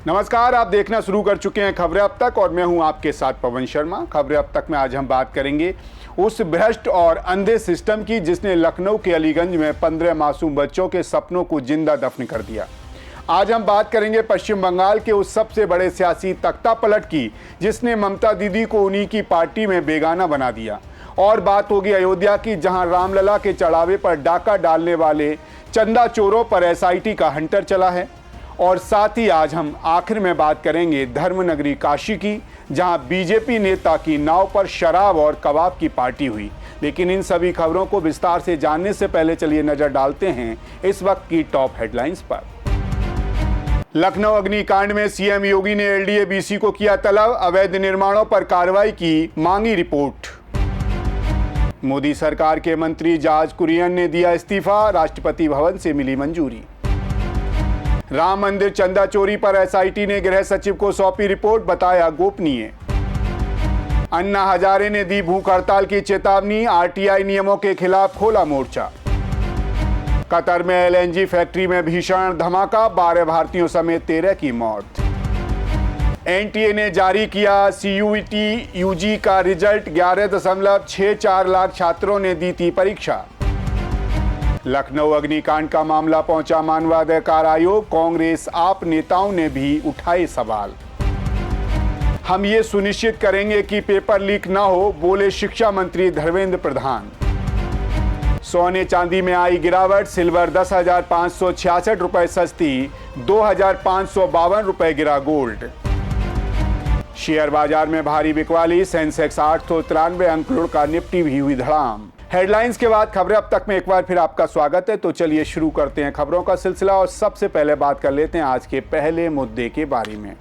नमस्कार, आप देखना शुरू कर चुके हैं खबरें अब तक और मैं हूं आपके साथ पवन शर्मा। खबरें अब तक में आज हम बात करेंगे उस भ्रष्ट और अंधे सिस्टम की जिसने लखनऊ के अलीगंज में 15 मासूम बच्चों के सपनों को जिंदा दफन कर दिया। आज हम बात करेंगे पश्चिम बंगाल के उस सबसे बड़े सियासी तख्ता पलट की जिसने ममता दीदी को उन्हीं की पार्टी में बेगाना बना दिया। और बात होगी अयोध्या की, जहां रामलला के चढ़ावे पर डाका डालने वाले चंदा चोरों पर एसआईटी का हंटर चला है। और साथ ही आज हम आखिर में बात करेंगे धर्मनगरी काशी की, जहां बीजेपी नेता की नाव पर शराब और कबाब की पार्टी हुई। लेकिन इन सभी खबरों को विस्तार से जानने से पहले चलिए नजर डालते हैं इस वक्त की टॉप हेडलाइंस पर। लखनऊ अग्निकांड में सीएम योगी ने एलडीए-बीसी को किया तलब, अवैध निर्माणों पर कार्रवाई की मांगी रिपोर्ट। मोदी सरकार के मंत्री जॉर्ज कुरियन ने दिया इस्तीफा, राष्ट्रपति भवन से मिली मंजूरी। राम मंदिर चंदा चोरी पर एसआईटी ने गृह सचिव को सौंपी रिपोर्ट, बताया गोपनीय। अन्ना हजारे ने दी भूख हड़ताल की चेतावनी, आरटीआई नियमों के खिलाफ खोला मोर्चा। कतर में एलएनजी फैक्ट्री में भीषण धमाका, 12 भारतीयों समेत 13 की मौत। एनटीए ने जारी किया सीयूईटी यूजी का रिजल्ट, 11.64 लाख छात्रों ने दी थी परीक्षा। लखनऊ अग्निकांड का मामला पहुंचा मानवाधिकार आयोग, कांग्रेस आप नेताओं ने भी उठाए सवाल। हम ये सुनिश्चित करेंगे कि पेपर लीक ना हो, बोले शिक्षा मंत्री धर्मेंद्र प्रधान। सोने चांदी में आई गिरावट, सिल्वर 10,566 रुपए सस्ती, 2,552 रुपए गिरा गोल्ड। शेयर बाजार में भारी बिकवाली, सेंसेक्स 893 अंक का, निफ्टी भी हुई धड़ाम। हेडलाइंस के बाद खबरें अब तक में एक बार फिर आपका स्वागत है। तो चलिए शुरू करते हैं खबरों का सिलसिला और सबसे पहले बात कर लेते हैं आज के पहले मुद्दे के बारे में।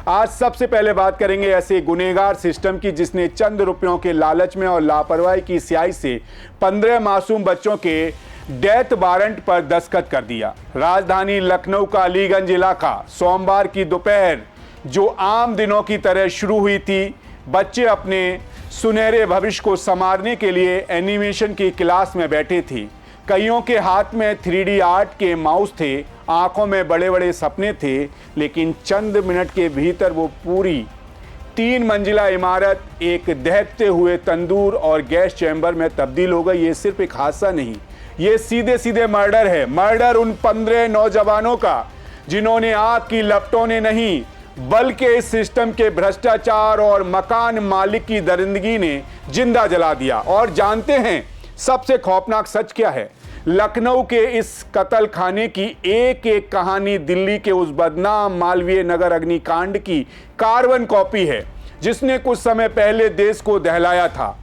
आज सबसे पहले बात करेंगे ऐसे गुनहगार सिस्टम की जिसने चंद रुपयों के लालच में और लापरवाही की स्याही से 15 मासूम बच्चों के डेथ वारंट पर दस्तखत कर दिया। राजधानी लखनऊ का अलीगंज इलाका सोमवार की दोपहर जो आम दिनों की तरह शुरू हुई थी, बच्चे अपने सुनहरे भविष्य को संवारने के लिए एनिमेशन की क्लास में बैठे थे। कईयों के हाथ में 3D आर्ट के माउस थे, आंखों में बड़े बड़े सपने थे, लेकिन चंद मिनट के भीतर वो पूरी 3 मंजिला इमारत एक दहकते हुए तंदूर और गैस चैम्बर में तब्दील हो गई। ये सिर्फ एक हादसा नहीं, ये सीधे सीधे मर्डर है। मर्डर उन 15 नौजवानों का जिन्होंने आग की लपटों ने नहीं बल्कि इस सिस्टम के भ्रष्टाचार और मकान मालिक की दरिंदगी ने जिंदा जला दिया। और जानते हैं सबसे खौफनाक सच क्या है? लखनऊ के इस कत्ल खाने की एक एक कहानी दिल्ली के उस बदनाम मालवीय नगर अग्निकांड की कार्बन कॉपी है जिसने कुछ समय पहले देश को दहलाया था।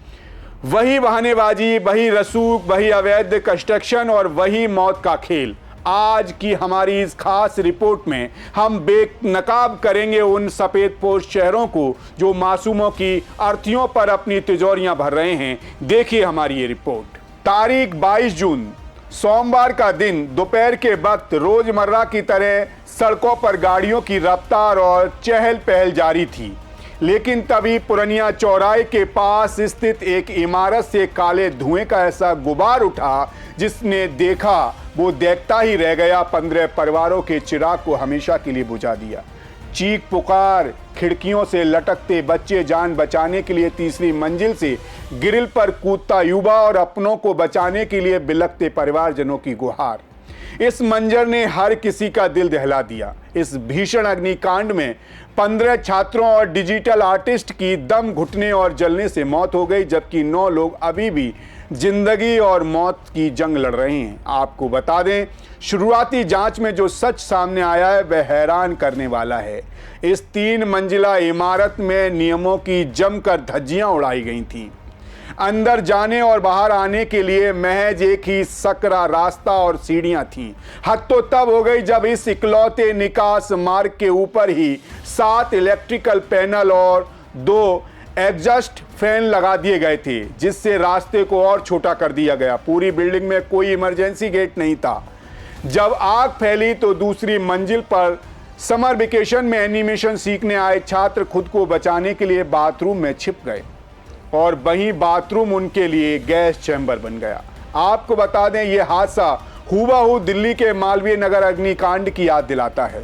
वही बहानेबाजी, वही रसूख, वही अवैध कंस्ट्रक्शन और वही मौत का खेल। आज की हमारी इस खास रिपोर्ट में हम बेनकाब करेंगे उन सफेद पोश शहरों को जो मासूमों की अर्थियों पर अपनी तिजोरियां भर रहे हैं। देखिए हमारी ये रिपोर्ट। तारीख 22 जून, सोमवार का दिन, दोपहर के वक्त रोजमर्रा की तरह सड़कों पर गाड़ियों की रफ्तार और चहल पहल जारी थी। लेकिन तभी पुरनिया चौराहे के पास स्थित एक इमारत से काले धुएं का ऐसा गुबार उठा जिसने देखा वो देखता ही रह गया। 15 परिवारों के चिराग को हमेशा के लिए बुझा दिया। चीख पुकार, खिड़कियों से लटकते बच्चे, जान बचाने के लिए तीसरी मंजिल से ग्रिल पर कूदता युवा और अपनों को बचाने के लिए बिलखते परिवारजनों की गुहार। इस मंजर ने हर किसी का दिल दहला दिया। इस भीषण अग्निकांड में 15 छात्रों और डिजिटल आर्टिस्ट की दम घुटने और जलने से मौत हो गई, जबकि 9 लोग अभी भी जिंदगी और मौत की जंग लड़ रहे हैं। आपको बता दें, शुरुआती जांच में जो सच सामने आया है वह हैरान करने वाला है। इस 3 मंजिला इमारत में नियमों की जमकर धज्जियां उड़ाई गई थीं। अंदर जाने और बाहर आने के लिए महज एक ही सकरा रास्ता और सीढ़ियां थीं। हद तो तब हो गई जब इस इकलौते निकास मार्ग के ऊपर ही 7 इलेक्ट्रिकल पैनल और 2 एग्जॉस्ट फैन लगा दिए गए थे जिससे रास्ते को और छोटा कर दिया गया। पूरी बिल्डिंग में कोई इमरजेंसी गेट नहीं था। जब आग फैली तो दूसरी मंजिल पर समर वेकेशन में एनिमेशन सीखने आए छात्र खुद को बचाने के लिए बाथरूम में छिप गए और वहीं बाथरूम उनके लिए गैस चैम्बर बन गया। आपको बता दें, यह हादसा हूबहू दिल्ली के मालवीय नगर अग्निकांड की याद दिलाता है।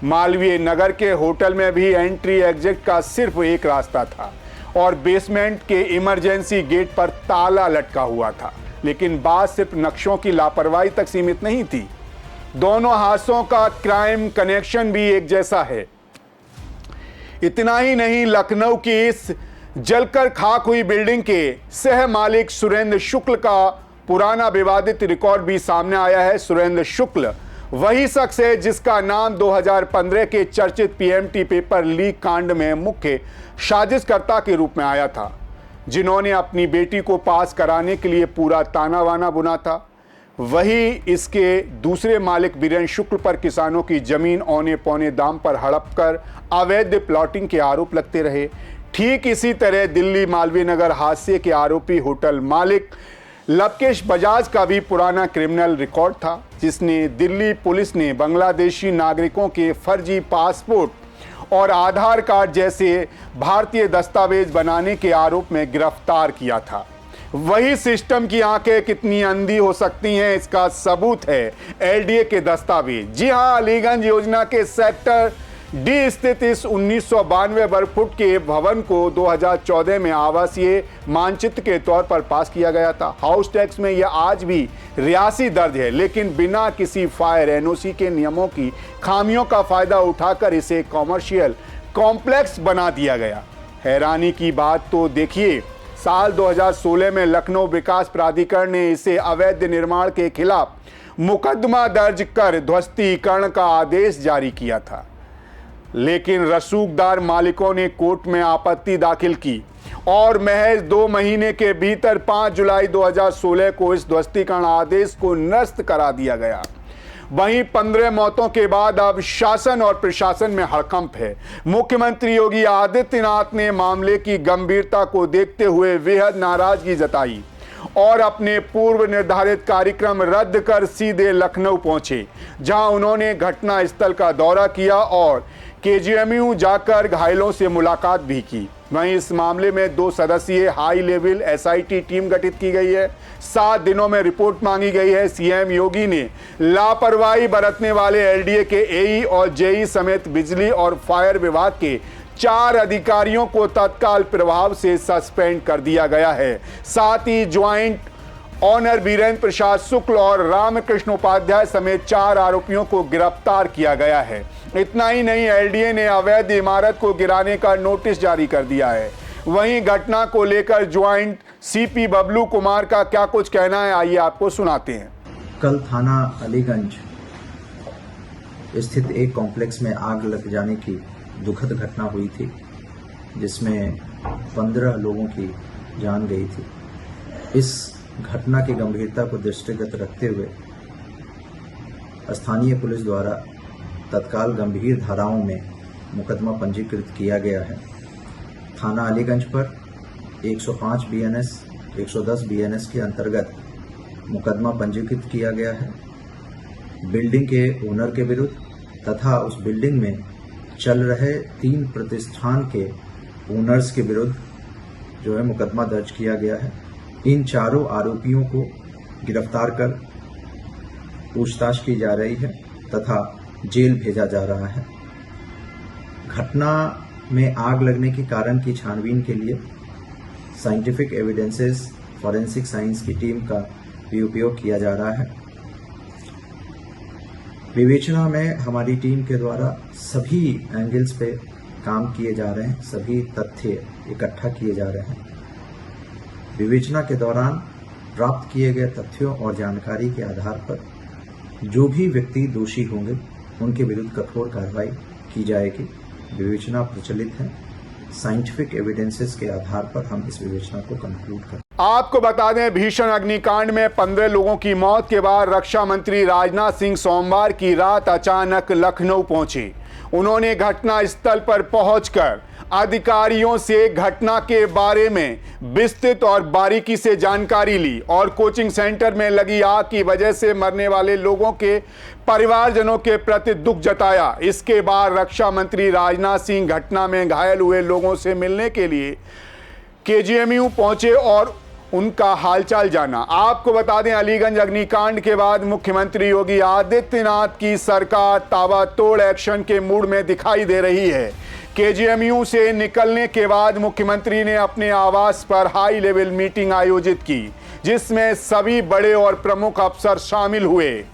मालवीय नगर के होटल में भी एंट्री एग्जिट का सिर्फ एक रास्ता था और बेसमेंट के इमरजेंसी गेट पर ताला लटका हुआ था। लेकिन बात सिर्फ नक्शों की लापरवाही तक सीमित नहीं थी। दोनों हादसों का क्राइम कनेक्शन भी एक जैसा है। इतना ही नहीं, लखनऊ की इस जलकर खाक हुई बिल्डिंग के सह मालिक सुरेंद्र शुक्ल का पुराना विवादित रिकॉर्ड भी सामने आया है। सुरेंद्र शुक्ल वही शख्स है जिसका नाम 2015 के चर्चित पीएमटी पेपर लीक कांड में मुख्य साजिशकर्ता के रूप में आया था, जिन्होंने अपनी बेटी को पास कराने के लिए पूरा ताना वाना बुना था। वही इसके दूसरे मालिक वीरेंद्र शुक्ल पर किसानों की जमीन औने पौने दाम पर हड़प कर अवैध प्लॉटिंग के आरोप लगते रहे। ठीक इसी तरह दिल्ली मालवीय नगर हादसे के आरोपी होटल मालिक लवकेश बजाज का भी पुराना क्रिमिनल रिकॉर्ड था, जिसने दिल्ली पुलिस ने बांग्लादेशी नागरिकों के फर्जी पासपोर्ट और आधार कार्ड जैसे भारतीय दस्तावेज बनाने के आरोप में गिरफ्तार किया था। वही सिस्टम की आंखें कितनी अंधी हो सकती हैं, इसका सबूत है एलडीए के दस्तावेज। जी हां, अलीगंज योजना के सेक्टर डी स्थित इस 1992 वर्ग फुट के भवन को 2014 में आवासीय मानचित्र के तौर पर पास किया गया था। हाउस टैक्स में यह आज भी रियासी दर्ज है, लेकिन बिना किसी फायर एनओसी के नियमों की खामियों का फायदा उठाकर इसे कॉमर्शियल कॉम्प्लेक्स बना दिया गया। हैरानी की बात तो देखिए, साल 2016 में लखनऊ विकास प्राधिकरण ने इसे अवैध निर्माण के खिलाफ मुकदमा दर्ज कर ध्वस्तीकरण का आदेश जारी किया था, लेकिन रसूखदार मालिकों ने कोर्ट में आपत्ति दाखिल की और महज 2 महीने के भीतर 5 जुलाई 2016 को इस ध्वस्तीकरण आदेश को निरस्त करा दिया गया। वहीं 15 मौतों के बाद अब शासन और प्रशासन में हड़कंप है। मुख्यमंत्री योगी आदित्यनाथ ने मामले की गंभीरता को देखते हुए बेहद नाराजगी जताई और अपने पूर्व निर्धारित कार्यक्रम रद्द कर सीधे लखनऊ पहुंचे, जहां उन्होंने घटना स्थल का दौरा किया और केजीएमयू जाकर घायलों से मुलाकात भी की। वहीं इस मामले में 2 सदस्यीय हाई लेवल एसआईटी टीम गठित की गई है। 7 दिनों में रिपोर्ट मांगी गई है। सीएम योगी ने लापरवाही बरतने वाले एलडीए के एई और जेई समेत बिजली और फायर विभाग के 4 अधिकारियों को तत्काल प्रभाव से सस्पेंड कर दिया गया है। साथ ही ज्वाइंट ऑनर वीरेंद्र प्रसाद शुक्ल और रामकृष्ण उपाध्याय समेत 4 आरोपियों को गिरफ्तार किया गया है। इतना ही नहीं, एलडीए ने अवैध इमारत को गिराने का नोटिस जारी कर दिया है। वहीं घटना को लेकर ज्वाइंट सीपी बबलू कुमार का क्या कुछ कहना है, आइए आपको सुनाते हैं। कल थाना अलीगंज स्थित एक कॉम्प्लेक्स में आग लग जाने की दुखद घटना हुई थी, जिसमें 15 लोगों की जान गई थी। इस घटना की गंभीरता को दृष्टिगत रखते हुए स्थानीय पुलिस द्वारा तत्काल गंभीर धाराओं में मुकदमा पंजीकृत किया गया है। थाना अलीगंज पर 105 बीएनएस 110 बीएनएस के अंतर्गत मुकदमा पंजीकृत किया गया है। बिल्डिंग के ओनर के विरुद्ध तथा उस बिल्डिंग में चल रहे 3 प्रतिष्ठान के ओनर्स के विरुद्ध जो है मुकदमा दर्ज किया गया है। इन चारों आरोपियों को गिरफ्तार कर पूछताछ की जा रही है तथा जेल भेजा जा रहा है। घटना में आग लगने के कारण की छानबीन के लिए साइंटिफिक एविडेंसेस फॉरेंसिक साइंस की टीम का भी उपयोग किया जा रहा है। विवेचना में हमारी टीम के द्वारा सभी एंगल्स पे काम किए जा रहे हैं, सभी तथ्य इकट्ठा किए जा रहे हैं। विवेचना के दौरान प्राप्त किए गए तथ्यों और जानकारी के आधार पर जो भी व्यक्ति दोषी होंगे उनके विरुद्ध कठोर कार्रवाई की जाएगी। विवेचना प्रचलित है। साइंटिफिक एविडेंसेस के आधार पर हम इस विवेचना को कंक्लूड करें। आपको बता दें, भीषण अग्निकांड में 15 लोगों की मौत के बाद रक्षा मंत्री राजनाथ सिंह सोमवार की रात अचानक लखनऊ पहुंचे। उन्होंने घटना स्थल पर पहुंचकर अधिकारियों से घटना के बारे में विस्तृत और बारीकी से जानकारी ली और कोचिंग सेंटर में लगी आग की वजह से मरने वाले लोगों के परिवारजनों के प्रति दुख जताया। इसके बाद रक्षा मंत्री राजनाथ सिंह घटना में घायल हुए लोगों से मिलने के लिए केजीएमयू पहुंचे और उनका हालचाल जाना। आपको बता दें, अलीगंज अग्निकांड के बाद मुख्यमंत्री योगी आदित्यनाथ की सरकार ताबड़तोड़ एक्शन के मूड में दिखाई दे रही है। केजीएमयू से निकलने के बाद मुख्यमंत्री ने अपने आवास पर हाई लेवल मीटिंग आयोजित की, जिसमें सभी बड़े और प्रमुख अफसर शामिल हुए।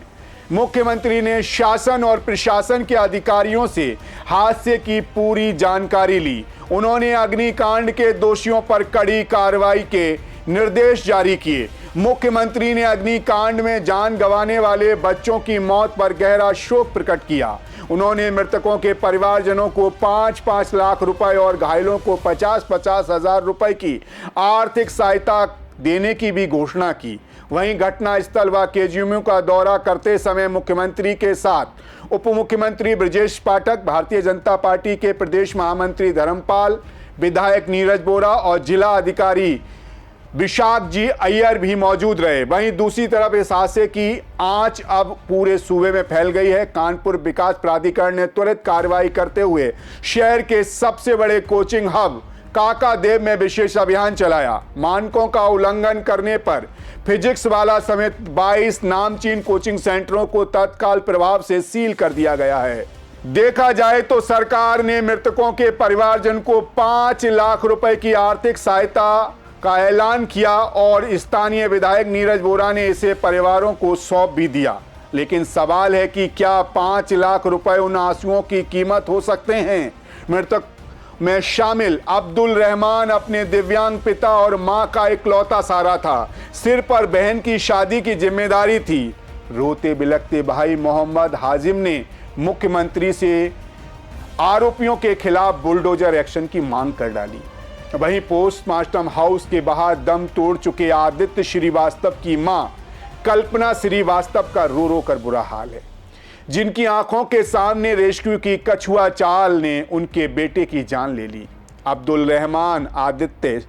मुख्यमंत्री ने शासन और प्रशासन के अधिकारियों से हादसे की पूरी जानकारी ली। उन्होंने अग्निकांड के दोषियों पर कड़ी कार्रवाई के निर्देश जारी किए। मुख्यमंत्री ने अग्निकांड में जान गंवाने वाले बच्चों की मौत पर गहरा शोक प्रकट किया। उन्होंने मृतकों के परिवारजनों को 5-5 लाख रुपए और घायलों को 50-50 हजार रुपए की आर्थिक सहायता देने की भी घोषणा की। वहीं घटनास्थल व केजीएमयू का दौरा करते समय मुख्यमंत्री के साथ उप मुख्यमंत्री ब्रजेश पाठक, भारतीय जनता पार्टी के प्रदेश महामंत्री धर्मपाल, विधायक नीरज बोरा और जिला अधिकारी विशाख जी अय्यर भी मौजूद रहे। वहीं दूसरी तरफ इस हादसे की आंच अब पूरे सूबे में फैल गई है। कानपुर विकास प्राधिकरण ने त्वरित कार्रवाई करते हुए शहर के सबसे बड़े कोचिंग हब काकादेव में विशेष अभियान चलाया। मानकों का उल्लंघन करने पर फिजिक्स वाला समेत 22 नामचीन कोचिंग सेंटरों को तत्काल प्रभाव से सील कर दिया गया है। देखा जाए तो सरकार ने मृतकों के परिवारजन को 5 लाख रुपए की आर्थिक सहायता का ऐलान किया और स्थानीय विधायक नीरज बोरा ने इसे परिवारों को सौंप भी दिया। लेकिन सवाल है कि क्या 5 लाख रुपए उन आंसुओं की कीमत हो सकते हैं? मृतक में शामिल अब्दुल रहमान अपने दिव्यांग पिता और मां का इकलौता सहारा था। सिर पर बहन की शादी की जिम्मेदारी थी। रोते बिलखते भाई मोहम्मद हाजिम ने मुख्यमंत्री से आरोपियों के खिलाफ बुलडोजर एक्शन की मांग कर डाली। वहीं पोस्टमार्टम हाउस के बाहर दम तोड़ चुके आदित्य श्रीवास्तव की मां कल्पना श्रीवास्तव का रो रो कर बुरा हाल है, जिनकी आंखों के सामने रेस्क्यू की कछुआ चाल ने उनके बेटे की जान ले ली। अब्दुल रहमान, आदित्य,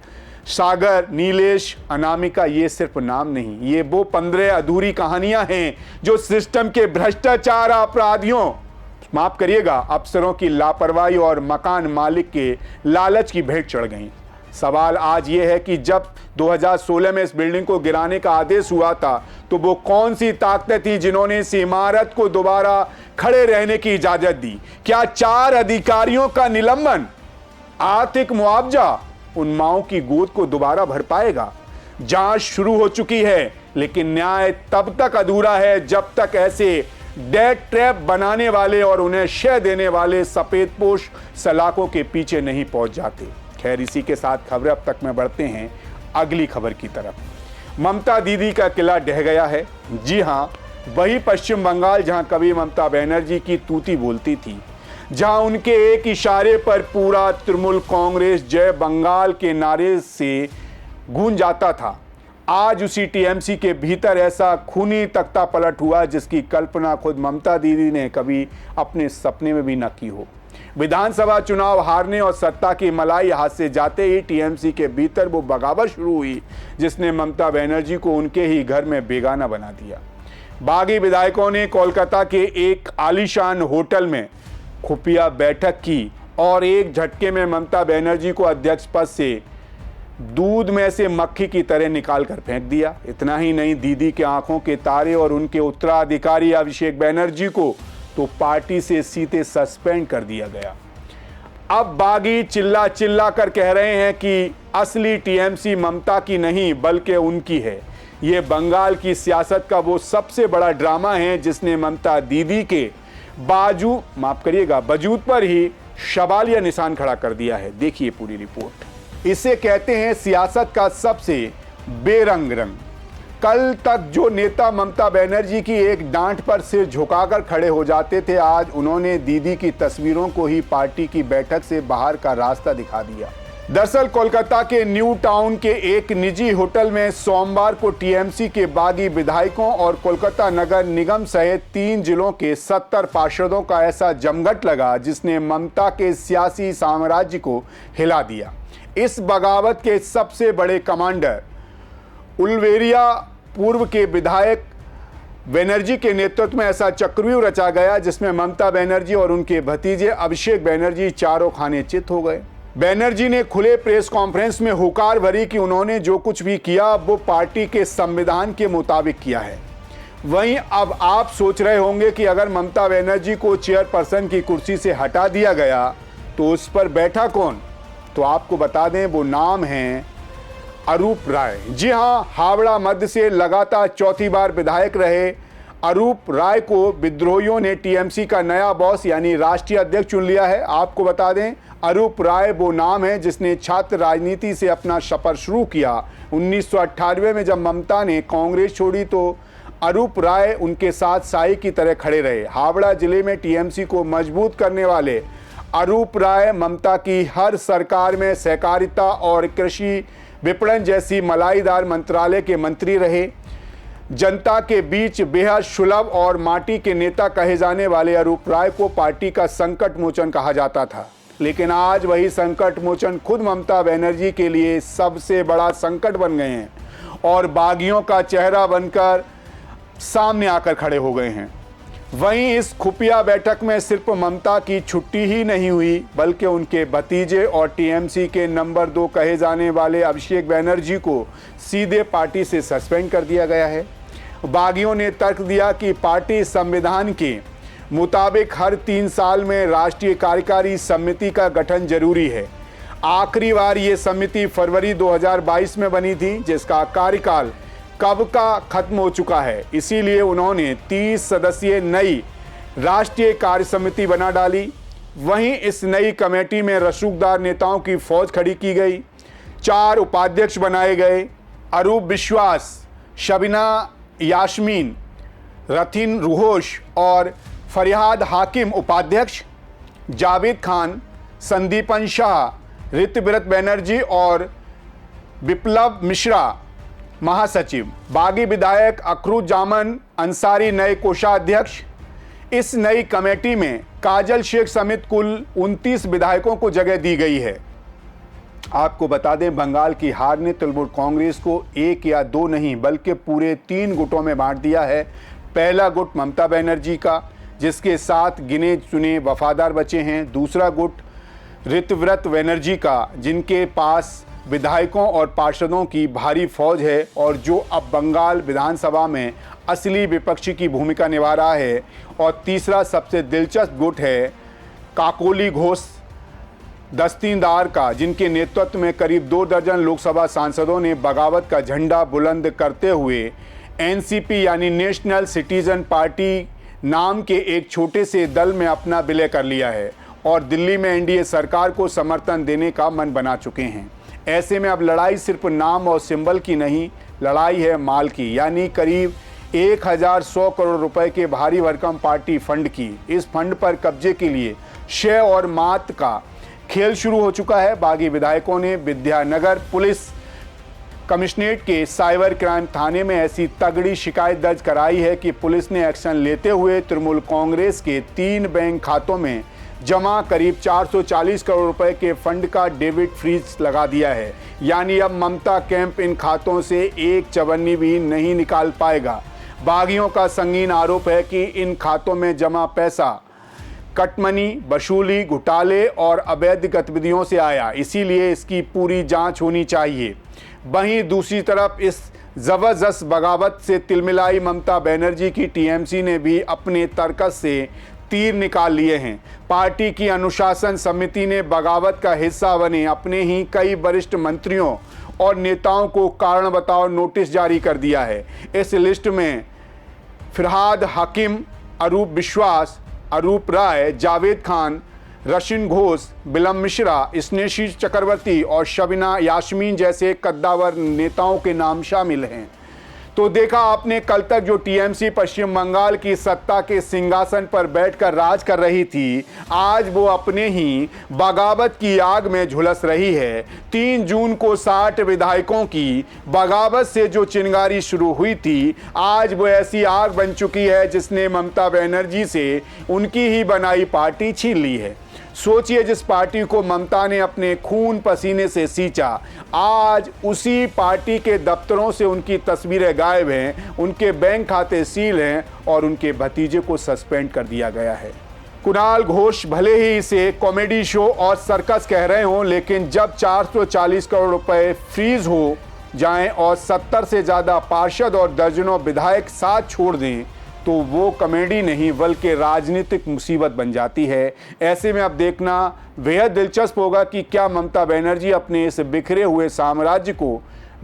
सागर, नीलेश, अनामिका ये सिर्फ नाम नहीं, ये वो 15 अधूरी कहानियां हैं जो सिस्टम के भ्रष्टाचार अपराधियों, माफ करिएगा, अफसरों की लापरवाही और मकान मालिक के लालच की भेंट चढ़ गई। सवाल आज यह है कि जब 2016 में इस बिल्डिंग को गिराने का आदेश हुआ था तो वो कौन सी ताकतें थी जिन्होंने इस इमारत को दोबारा खड़े रहने की इजाजत दी? क्या 4 अधिकारियों का निलंबन आर्थिक मुआवजा उन माओं की गोद को दोबारा भर पाएगा? जांच शुरू हो चुकी है, लेकिन न्याय तब तक अधूरा है जब तक ऐसे डेथ ट्रैप बनाने वाले और उन्हें शय देने वाले सफेदपोश सलाखों के पीछे नहीं पहुंच जाते। खैर, इसी के साथ खबरें अब तक में बढ़ते हैं अगली खबर की तरफ। ममता दीदी का किला ढह गया है। जी हां, वही पश्चिम बंगाल जहां कभी ममता बनर्जी की तूती बोलती थी, जहां उनके एक इशारे पर पूरा तृणमूल कांग्रेस जय बंगाल के नारे से गूंज जाता था, आज उसी टीएमसी के भीतर ऐसा खूनी तख्ता पलट हुआ जिसकी कल्पना खुद ममता दीदी ने कभी अपने सपने में भी न की हो। विधानसभा चुनाव हारने और सत्ता की मलाई हाथ से जाते ही टीएमसी के भीतर वो बगावत शुरू हुई जिसने ममता बनर्जी को उनके ही घर में बेगाना बना दिया। बागी विधायकों ने कोलकाता के एक आलीशान होटल में खुफिया बैठक की और एक झटके में ममता बनर्जी को अध्यक्ष पद से दूध में से मक्खी की तरह निकाल कर फेंक दिया। इतना ही नहीं, दीदी के आंखों के तारे और उनके उत्तराधिकारी अभिषेक बनर्जी को तो पार्टी से सीधे सस्पेंड कर दिया गया। अब बागी चिल्ला चिल्ला कर कह रहे हैं कि असली टीएमसी ममता की नहीं बल्कि उनकी है। ये बंगाल की सियासत का वो सबसे बड़ा ड्रामा है जिसने ममता दीदी के वजूद पर ही सवालिया निशान खड़ा कर दिया है। देखिए पूरी रिपोर्ट। इसे कहते हैं सियासत का सबसे बेरंग रंग। कल तक जो नेता ममता बनर्जी की एक डांट पर सिर झुकाकर खड़े हो जाते थे, आज उन्होंने दीदी की तस्वीरों को ही पार्टी की बैठक से बाहर का रास्ता दिखा दिया। दरअसल कोलकाता के न्यू टाउन के एक निजी होटल में सोमवार को टीएमसी के बागी विधायकों और कोलकाता नगर निगम सहित 3 जिलों के 70 पार्षदों का ऐसा जमघट लगा जिसने ममता के सियासी साम्राज्य को हिला दिया। इस बगावत के सबसे बड़े कमांडर उलवेरिया पूर्व के विधायक बनर्जी के नेतृत्व में ऐसा चक्रव्यूह रचा गया जिसमें ममता बनर्जी और उनके भतीजे अभिषेक बनर्जी चारों खाने चित हो गए। बनर्जी ने खुले प्रेस कॉन्फ्रेंस में हुकार भरी कि उन्होंने जो कुछ भी किया वो पार्टी के संविधान के मुताबिक किया है। वहीं अब आप सोच रहे होंगे कि अगर ममता बनर्जी को चेयरपर्सन की कुर्सी से हटा दिया गया तो उस पर बैठा कौन? तो आपको बता दें वो नाम है अरूप राय। जी हां, हावड़ा मध्य से लगातार चौथी बार विधायक रहे अरूप राय को विद्रोहियों ने टीएमसी का नया बॉस यानी राष्ट्रीय अध्यक्ष चुन लिया है। आपको बता दें अरूप राय वो नाम है जिसने छात्र राजनीति से अपना सफर शुरू किया। 1998 में जब ममता ने कांग्रेस छोड़ी तो अरूप राय उनके साथ साई की तरह खड़े रहे। हावड़ा जिले में टीएमसी को मजबूत करने वाले अरूप राय ममता की हर सरकार में सहकारिता और कृषि विपणन जैसी मलाईदार मंत्रालय के मंत्री रहे। जनता के बीच बेहद सुलभ और माटी के नेता कहे जाने वाले अरूप राय को पार्टी का संकट मोचन कहा जाता था, लेकिन आज वही संकट मोचन खुद ममता बनर्जी के लिए सबसे बड़ा संकट बन गए हैं और बागियों का चेहरा बनकर सामने आकर खड़े हो गए हैं। वहीं इस खुफिया बैठक में सिर्फ ममता की छुट्टी ही नहीं हुई बल्कि उनके भतीजे और टीएमसी के नंबर 2 कहे जाने वाले अभिषेक बनर्जी को सीधे पार्टी से सस्पेंड कर दिया गया है। बागियों ने तर्क दिया कि पार्टी संविधान के मुताबिक हर 3 साल में राष्ट्रीय कार्यकारी समिति का गठन जरूरी है। आखिरी बार ये समिति फरवरी 2022 में बनी थी, जिसका कार्यकाल कब का खत्म हो चुका है। इसीलिए उन्होंने 30 सदस्यीय नई राष्ट्रीय कार्य समिति बना डाली। वहीं इस नई कमेटी में रसूखदार नेताओं की फौज खड़ी की गई। 4 उपाध्यक्ष बनाए गए। अरूप विश्वास, शबीना यास्मीन, रथिन रुहोश और फरियाद हाकिम उपाध्यक्ष, जावेद खान, संदीपन शाह, ऋतव्रत बनर्जी और विप्लव मिश्रा महासचिव। बागी विधायक अखरुजामान अंसारी नए कोषाध्यक्ष। इस नई कमेटी में काजल शेख समेत कुल 29 विधायकों को जगह दी गई है। आपको बता दें बंगाल की हार ने तृणमूल कांग्रेस को 1 या 2 नहीं बल्कि पूरे 3 गुटों में बांट दिया है। पहला गुट ममता बनर्जी का, जिसके साथ गिने चुने वफादार बचे हैं। दूसरा गुट ऋतव्रत बनर्जी का, जिनके पास विधायकों और पार्षदों की भारी फौज है और जो अब बंगाल विधानसभा में असली विपक्षी की भूमिका निभा रहा है। और तीसरा सबसे दिलचस्प गुट है काकोली घोष दस्तीदार का, जिनके नेतृत्व में करीब 2 दर्जन लोकसभा सांसदों ने बगावत का झंडा बुलंद करते हुए एनसीपी यानी नेशनल सिटीजन पार्टी नाम के एक छोटे से दल में अपना विलय कर लिया है और दिल्ली में एनडीए सरकार को समर्थन देने का मन बना चुके हैं। ऐसे में अब लड़ाई सिर्फ नाम और सिंबल की नहीं, लड़ाई है माल की, यानी करीब 1100 करोड़ रुपए के भारी भरकम पार्टी फंड की। इस फंड पर कब्जे के लिए शय और मात का खेल शुरू हो चुका है। बागी विधायकों ने विद्यानगर पुलिस कमिश्नरेट के साइबर क्राइम थाने में ऐसी तगड़ी शिकायत दर्ज कराई है कि पुलिस ने एक्शन लेते हुए तृणमूल कांग्रेस के 3 बैंक खातों में जमा करीब 440 करोड़ रुपए के फंड का डेबिट फ्रीज लगा दिया है। यानी अब ममता कैंप इन खातों से एक चवन्नी भी नहीं निकाल पाएगा। बागियों का संगीन आरोप है कि इन खातों में जमा पैसा कटमनी, वसूली, घोटाले और अवैध गतिविधियों से आया, इसीलिए इसकी पूरी जांच होनी चाहिए। वहीं दूसरी तरफ इस जबरदस्त बगावत से तिलमिलाई ममता बनर्जी की टीएमसी ने भी अपने तर्कस से तीर निकाल लिए हैं। पार्टी की अनुशासन समिति ने बगावत का हिस्सा बने अपने ही कई वरिष्ठ मंत्रियों और नेताओं को कारण बताओ नोटिस जारी कर दिया है। इस लिस्ट में फरियाद हाकिम, अरूप विश्वास, अरूप राय, जावेद खान, रशिन घोष, विप्लव मिश्रा, स्नेशी चक्रवर्ती और शबीना यास्मीन जैसे कद्दावर नेताओं के नाम शामिल हैं। तो देखा आपने, कल तक जो टीएमसी पश्चिम बंगाल की सत्ता के सिंहासन पर बैठकर राज कर रही थी, आज वो अपने ही बगावत की आग में झुलस रही है। 3 जून को 60 विधायकों की बगावत से जो चिंगारी शुरू हुई थी, आज वो ऐसी आग बन चुकी है जिसने ममता बनर्जी से उनकी ही बनाई पार्टी छीन ली है। सोचिए, जिस पार्टी को ममता ने अपने खून पसीने से सींचा, आज उसी पार्टी के दफ्तरों से उनकी तस्वीरें गायब हैं, उनके बैंक खाते सील हैं और उनके भतीजे को सस्पेंड कर दिया गया है। कुणाल घोष भले ही इसे कॉमेडी शो और सर्कस कह रहे हों, लेकिन जब 440 करोड़ रुपए फ्रीज हो जाएं और 70 से ज़्यादा पार्षद और दर्जनों विधायक साथ छोड़ दें तो वो कॉमेडी नहीं बल्कि राजनीतिक मुसीबत बन जाती है। ऐसे में अब देखना बेहद दिलचस्प होगा कि क्या ममता बनर्जी अपने इस बिखरे हुए साम्राज्य को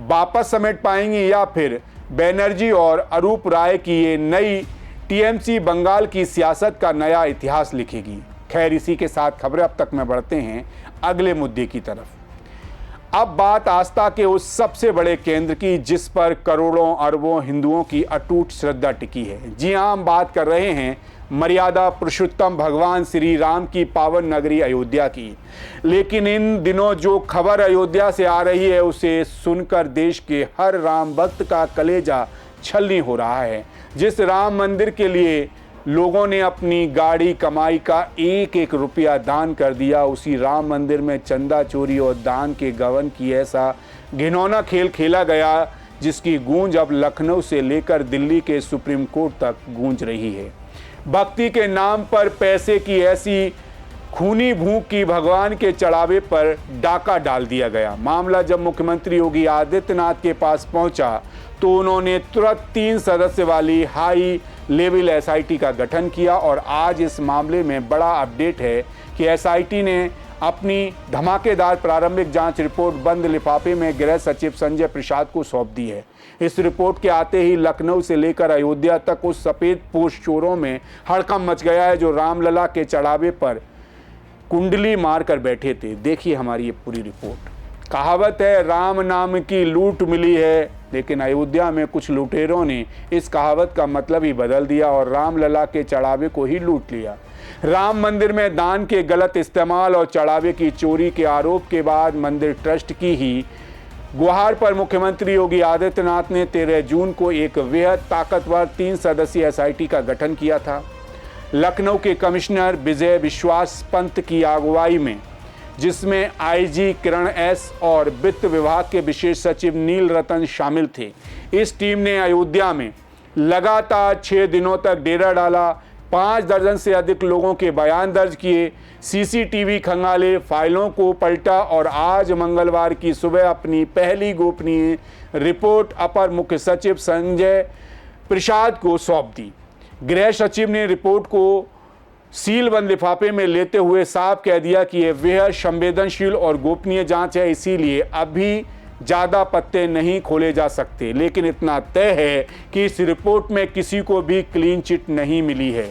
वापस समेट पाएंगी या फिर बनर्जी और अरूप राय की ये नई टीएमसी बंगाल की सियासत का नया इतिहास लिखेगी। खैर, इसी के साथ खबरें अब तक में बढ़ते हैं अगले मुद्दे की तरफ। अब बात आस्था के उस सबसे बड़े केंद्र की जिस पर करोड़ों अरबों हिंदुओं की अटूट श्रद्धा टिकी है। जी हां, हम बात कर रहे हैं मर्यादा पुरुषोत्तम भगवान श्री राम की पावन नगरी अयोध्या की। लेकिन इन दिनों जो खबर अयोध्या से आ रही है उसे सुनकर देश के हर राम भक्त का कलेजा छलनी हो रहा है। जिस राम मंदिर के लिए लोगों ने अपनी गाड़ी कमाई का एक एक रुपया दान कर दिया, उसी राम मंदिर में चंदा चोरी और दान के गबन की ऐसा घिनौना खेल खेला गया जिसकी गूंज अब लखनऊ से लेकर दिल्ली के सुप्रीम कोर्ट तक गूंज रही है। भक्ति के नाम पर पैसे की ऐसी खूनी भूख की भगवान के चढ़ावे पर डाका डाल दिया गया। मामला जब मुख्यमंत्री योगी आदित्यनाथ के पास पहुंचा तो उन्होंने तुरंत 3 सदस्य वाली हाई लेवल एसआईटी का गठन किया और आज इस मामले में बड़ा अपडेट है कि एसआईटी ने अपनी धमाकेदार प्रारंभिक जांच रिपोर्ट बंद लिफाफे में गृह सचिव संजय प्रसाद को सौंप दी है। इस रिपोर्ट के आते ही लखनऊ से लेकर अयोध्या तक उस सफेद पोश चोरों में हड़कंप मच गया है जो रामलला के चढ़ावे पर कुंडली मार कर बैठे थे। देखिए हमारी ये पूरी रिपोर्ट। कहावत है राम नाम की लूट मिली है, लेकिन अयोध्या में कुछ लुटेरों ने इस कहावत का मतलब ही बदल दिया और रामलला के चढ़ावे को ही लूट लिया। राम मंदिर में दान के गलत इस्तेमाल और चढ़ावे की चोरी के आरोप के बाद मंदिर ट्रस्ट की ही गुहार पर मुख्यमंत्री योगी आदित्यनाथ ने 13 जून को एक बेहद ताकतवर 3 सदस्यीय एसआईटी का गठन किया था। लखनऊ के कमिश्नर विजय विश्वास पंत की अगुवाई में, जिसमें आईजी किरण एस और वित्त विभाग के विशेष सचिव नील रतन शामिल थे। इस टीम ने अयोध्या में लगातार 6 दिनों तक डेरा डाला, 5 दर्जन से अधिक लोगों के बयान दर्ज किए, सीसीटीवी खंगाले, फाइलों को पलटा और आज मंगलवार की सुबह अपनी पहली गोपनीय रिपोर्ट अपर मुख्य सचिव संजय प्रसाद को सौंप दी। गृह सचिव ने रिपोर्ट को सीलबंद लिफाफे में लेते हुए साफ कह दिया कि यह बेहद संवेदनशील और गोपनीय जांच है, इसीलिए अभी ज़्यादा पत्ते नहीं खोले जा सकते। लेकिन इतना तय है कि इस रिपोर्ट में किसी को भी क्लीन चिट नहीं मिली है।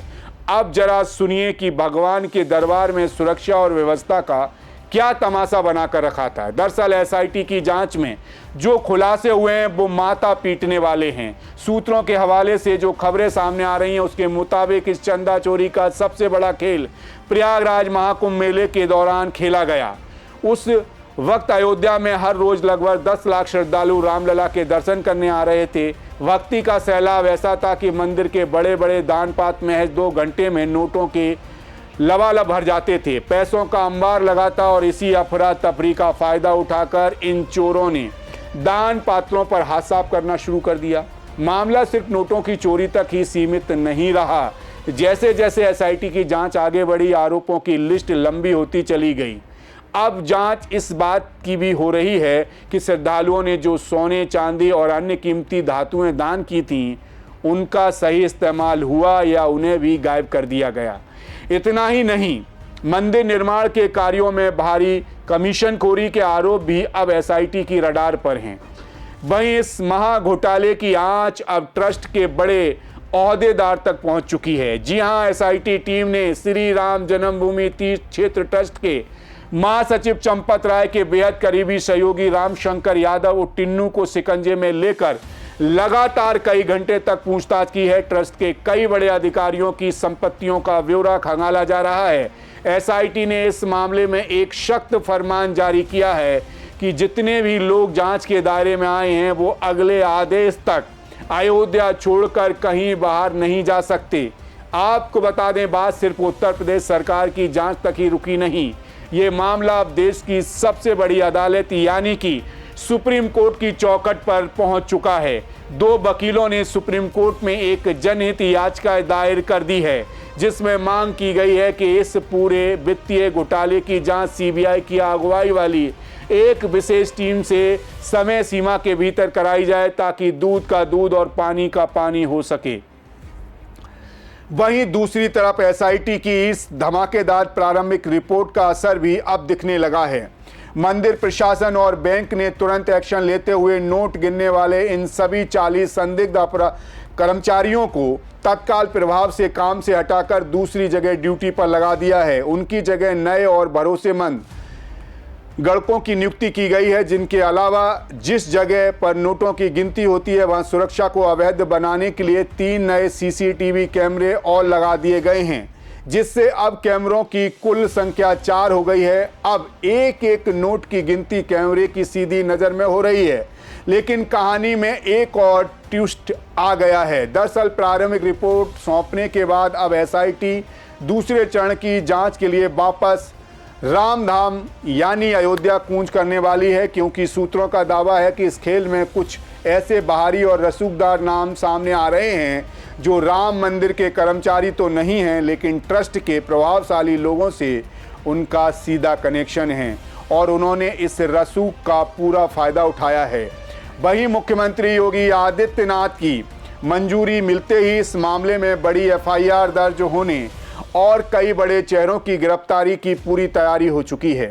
अब जरा सुनिए कि भगवान के दरबार में सुरक्षा और व्यवस्था का क्या तमाशा बनाकर रखा था। दरअसल एसआईटी की जांच में जो खुलासे हुए हैं वो माथा पीटने वाले हैं। सूत्रों के हवाले से जो खबरें सामने आ रही हैं उसके मुताबिक इस चंदा चोरी का सबसे बड़ा खेल प्रयागराज महाकुंभ मेले के दौरान खेला गया। उस वक्त अयोध्या में हर रोज लगभग 10 लाख श्रद्धालु रामलला के दर्शन करने आ रहे थे। भक्ति का सैलाब ऐसा था कि मंदिर के बड़े बड़े दान पात्र महज 2 घंटे में नोटों के लबालब भर जाते थे। पैसों का अंबार लगा था और इसी अफरा तफरी का फायदा उठाकर इन चोरों ने दान पात्रों पर हाथ साफ करना शुरू कर दिया। मामला सिर्फ नोटों की चोरी तक ही सीमित नहीं रहा। जैसे जैसे एसआईटी की जांच आगे बढ़ी, आरोपों की लिस्ट लंबी होती चली गई। अब जांच इस बात की भी हो रही है कि श्रद्धालुओं ने जो सोने, चांदी और अन्य कीमती धातुएं दान की थीं, उनका सही इस्तेमाल हुआ या उन्हें भी गायब कर दिया गया। इतना ही नहीं, मंदिर निर्माण के कार्यों में भारी कमीशनखोरी के आरोप भी अब एसआईटी की रडार पर हैं। वहीं इस महा घोटाले की आंच अब ट्रस्ट के बड़े ओहदेदार तक पहुंच चुकी है। जी हां, एसआईटी टीम ने श्री राम जन्मभूमि तीर्थ क्षेत्र ट्रस्ट के महासचिव चंपत राय के बेहद करीबी सहयोगी रामशंकर यादव और टिन्नू को शिकंजे में लेकर लगातार कई घंटे तक पूछताछ की है। ट्रस्ट के कई बड़े अधिकारियों की संपत्तियों का ब्यौरा खंगाला जा रहा है। एसआईटी ने इस मामले में एक सख्त फरमान जारी किया है कि जितने भी लोग जांच के दायरे में आए हैं वो अगले आदेश तक अयोध्या छोड़कर कहीं बाहर नहीं जा सकते। आपको बता दें, बात सिर्फ उत्तर प्रदेश सरकार की जांच तक ही रुकी नहीं। ये मामला अब देश की सबसे बड़ी अदालत यानी कि सुप्रीम कोर्ट की चौखट पर पहुंच चुका है। 2 वकीलों ने सुप्रीम कोर्ट में एक जनहित याचिका दायर कर दी है, जिसमें मांग की गई है कि इस पूरे वित्तीय घोटाले की जांच सीबीआई की अगुवाई वाली एक विशेष टीम से समय सीमा के भीतर कराई जाए, ताकि दूध का दूध और पानी का पानी हो सके। वहीं दूसरी तरफ एसआईटी की इस धमाकेदार प्रारंभिक रिपोर्ट का असर भी अब दिखने लगा है। मंदिर प्रशासन और बैंक ने तुरंत एक्शन लेते हुए नोट गिनने वाले इन सभी 40 संदिग्ध कर्मचारियों को तत्काल प्रभाव से काम से हटाकर दूसरी जगह ड्यूटी पर लगा दिया है। उनकी जगह नए और भरोसेमंद गणकों की नियुक्ति की गई है, जिनके अलावा जिस जगह पर नोटों की गिनती होती है वहां सुरक्षा को अवैध बनाने के लिए 3 नए सीसीटीवी कैमरे और लगा दिए गए हैं, जिससे अब कैमरों की कुल संख्या 4 हो गई है। अब एक एक नोट की गिनती कैमरे की सीधी नज़र में हो रही है। लेकिन कहानी में एक और ट्विस्ट आ गया है। दरअसल प्रारंभिक रिपोर्ट सौंपने के बाद अब एसआईटी दूसरे चरण की जांच के लिए वापस रामधाम यानी अयोध्या कूच करने वाली है, क्योंकि सूत्रों का दावा है कि इस खेल में कुछ ऐसे बाहरी और रसूखदार नाम सामने आ रहे हैं जो राम मंदिर के कर्मचारी तो नहीं हैं, लेकिन ट्रस्ट के प्रभावशाली लोगों से उनका सीधा कनेक्शन है और उन्होंने इस रसूख का पूरा फायदा उठाया है। वहीं मुख्यमंत्री योगी आदित्यनाथ की मंजूरी मिलते ही इस मामले में बड़ी एफआईआर दर्ज होने और कई बड़े चेहरों की गिरफ्तारी की पूरी तैयारी हो चुकी है।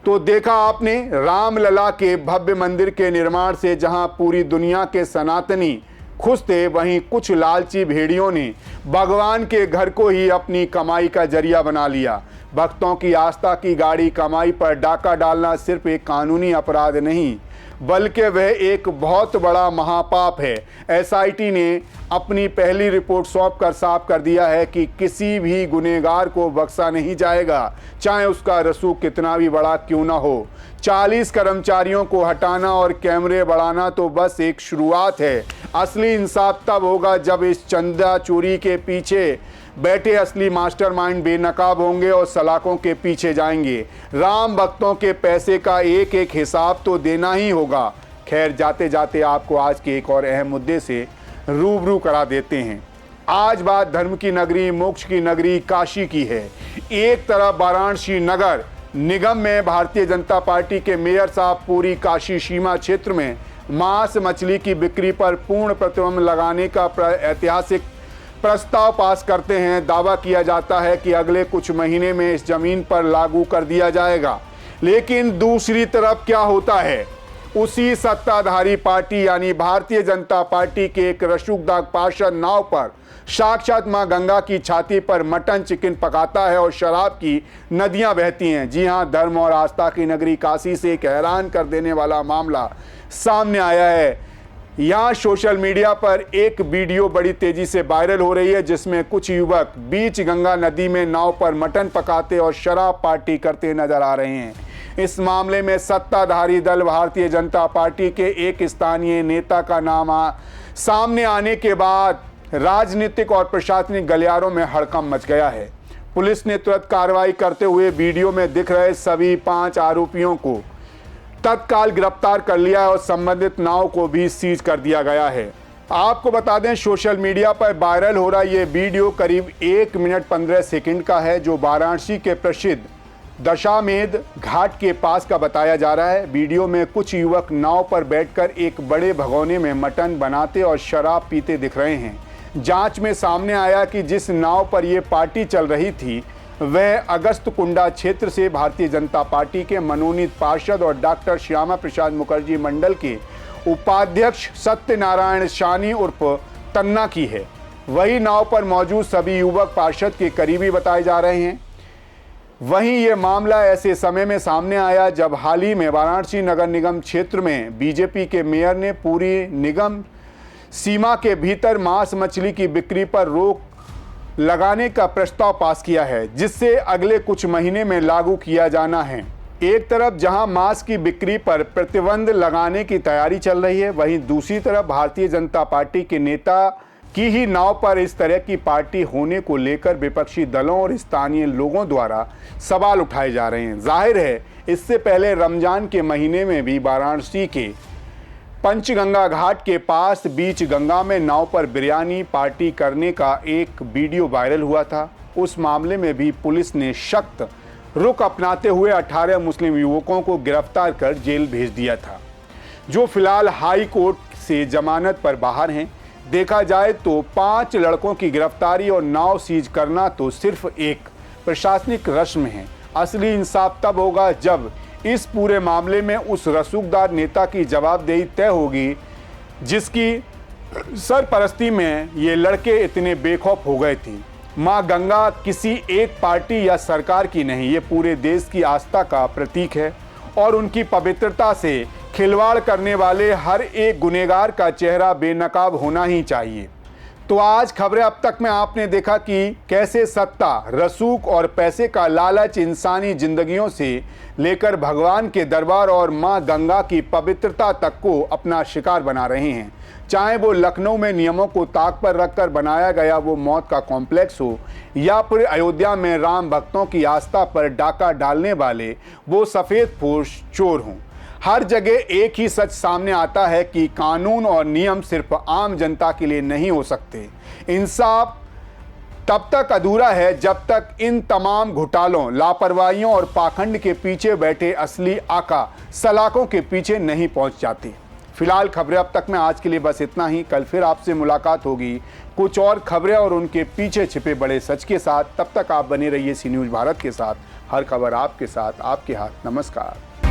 तो देखा आपने रामलला के भव्य मंदिर के निर्माण से जहां पूरी दुनिया के सनातनी खुश थे, वहीं कुछ लालची भेड़ियों ने भगवान के घर को ही अपनी कमाई का जरिया बना लिया। भक्तों की आस्था की गाड़ी कमाई पर डाका डालना सिर्फ एक कानूनी अपराध नहीं, बल्कि वह एक बहुत बड़ा महापाप है। एसआईटी ने अपनी पहली रिपोर्ट सौंपकर साफ कर दिया है कि किसी भी गुनहगार को बख्शा नहीं जाएगा, चाहे उसका रसूख कितना भी बड़ा क्यों ना हो। 40 कर्मचारियों को हटाना और कैमरे बढ़ाना तो बस एक शुरुआत है। असली इंसाफ तब होगा जब इस चंदा चोरी के पीछे बैठे असली मास्टरमाइंड बेनकाब होंगे और सलाखों के पीछे जाएंगे। राम भक्तों के पैसे का एक एक हिसाब तो देना ही होगा। खैर, जाते जाते आपको आज के एक और अहम मुद्दे से रूबरू करा देते हैं। आज बात धर्म की नगरी, मोक्ष की नगरी काशी की है। एक तरफ वाराणसी नगर निगम में भारतीय जनता पार्टी के मेयर साहब पूरी काशी सीमा क्षेत्र में मांस मछली की बिक्री पर पूर्ण प्रतिबंध लगाने का ऐतिहासिक प्रस्ताव पास करते हैं। दावा किया जाता है कि अगले कुछ महीने में इस जमीन पर लागू कर दिया जाएगा। लेकिन दूसरी तरफ क्या होता है? उसी सत्ताधारी पार्टी यानी भारतीय जनता पार्टी के एक रसूखदार पार्षद नाव पर साक्षात मां गंगा की छाती पर मटन चिकन पकाता है और शराब की नदियां बहती हैं। जी हां, धर्म और आस्था की नगरी काशी से एक हैरान कर देने वाला मामला सामने आया है। यहाँ सोशल मीडिया पर एक वीडियो बड़ी तेजी से वायरल हो रही है, जिसमें कुछ युवक बीच गंगा नदी में नाव पर मटन पकाते और शराब पार्टी करते नजर आ रहे हैं। इस मामले में सत्ताधारी दल भारतीय जनता पार्टी के एक स्थानीय नेता का नाम सामने आने के बाद राजनीतिक और प्रशासनिक गलियारों में हड़कंप मच गया है। पुलिस ने तुरंत कार्रवाई करते हुए वीडियो में दिख रहे सभी 5 आरोपियों को तत्काल गिरफ्तार कर लिया और संबंधित नाव को भी सीज कर दिया गया है। आपको बता दें, सोशल मीडिया पर वायरल हो रहा ये वीडियो करीब 1 मिनट 15 सेकंड का है, जो वाराणसी के प्रसिद्ध दशामेध घाट के पास का बताया जा रहा है। वीडियो में कुछ युवक नाव पर बैठकर एक बड़े भगोने में मटन बनाते और शराब पीते दिख रहे हैं। जांच में सामने आया कि जिस नाव पर यह पार्टी चल रही थी वह अगस्त कुंडा क्षेत्र से भारतीय जनता पार्टी के मनोनीत पार्षद और डॉक्टर श्यामा प्रसाद मुखर्जी मंडल के उपाध्यक्ष सत्यनारायण शानी उर्फ तन्ना की है। वही नाव पर मौजूद सभी युवक पार्षद के करीबी बताए जा रहे हैं। वहीं ये मामला ऐसे समय में सामने आया जब हाल ही में वाराणसी नगर निगम क्षेत्र में बीजेपी के मेयर ने पूरी निगम सीमा के भीतर मांस मछली की बिक्री पर रोक लगाने का प्रस्ताव पास किया है, जिससे अगले कुछ महीने में लागू किया जाना है। एक तरफ जहां मांस की बिक्री पर प्रतिबंध लगाने की तैयारी चल रही है, वहीं दूसरी तरफ भारतीय जनता पार्टी के नेता की ही नाव पर इस तरह की पार्टी होने को लेकर विपक्षी दलों और स्थानीय लोगों द्वारा सवाल उठाए जा रहे हैं। जाहिर है इससे पहले रमजान के महीने में भी वाराणसी के पंचगंगा घाट के पास बीच गंगा में नाव पर बिरयानी पार्टी करने का एक वीडियो वायरल हुआ था। उस मामले में भी पुलिस ने सख्त रुख अपनाते हुए 18 मुस्लिम युवकों को गिरफ्तार कर जेल भेज दिया था, जो फिलहाल हाई कोर्ट से जमानत पर बाहर हैं। देखा जाए तो 5 लड़कों की गिरफ्तारी और नाव सीज करना तो सिर्फ एक प्रशासनिक रस्म है। असली इंसाफ तब होगा जब इस पूरे मामले में उस रसूखदार नेता की जवाबदेही तय होगी जिसकी सरपरस्ती में ये लड़के इतने बेखौफ हो गए थे। माँ गंगा किसी एक पार्टी या सरकार की नहीं, ये पूरे देश की आस्था का प्रतीक है और उनकी पवित्रता से खिलवाड़ करने वाले हर एक गुनहगार का चेहरा बेनकाब होना ही चाहिए। तो आज खबरें अब तक में आपने देखा कि कैसे सत्ता, रसूख और पैसे का लालच इंसानी जिंदगियों से लेकर भगवान के दरबार और मां गंगा की पवित्रता तक को अपना शिकार बना रहे हैं। चाहे वो लखनऊ में नियमों को ताक पर रखकर बनाया गया वो मौत का कॉम्प्लेक्स हो या फिर अयोध्या में राम भक्तों की आस्था पर डाका डालने वाले वो सफ़ेद पोश चोर हों। हर जगह एक ही सच सामने आता है कि कानून और नियम सिर्फ आम जनता के लिए नहीं हो सकते। इंसाफ तब तक अधूरा है जब तक इन तमाम घोटालों, लापरवाहियों और पाखंड के पीछे बैठे असली आका सलाखों के पीछे नहीं पहुंच जाते। फिलहाल खबरें अब तक में आज के लिए बस इतना ही। कल फिर आपसे मुलाकात होगी कुछ और खबरें और उनके पीछे छिपे बड़े सच के साथ। तब तक आप बने रहिए सी न्यूज़ भारत के साथ। हर खबर आपके साथ, आपके हाथ। नमस्कार।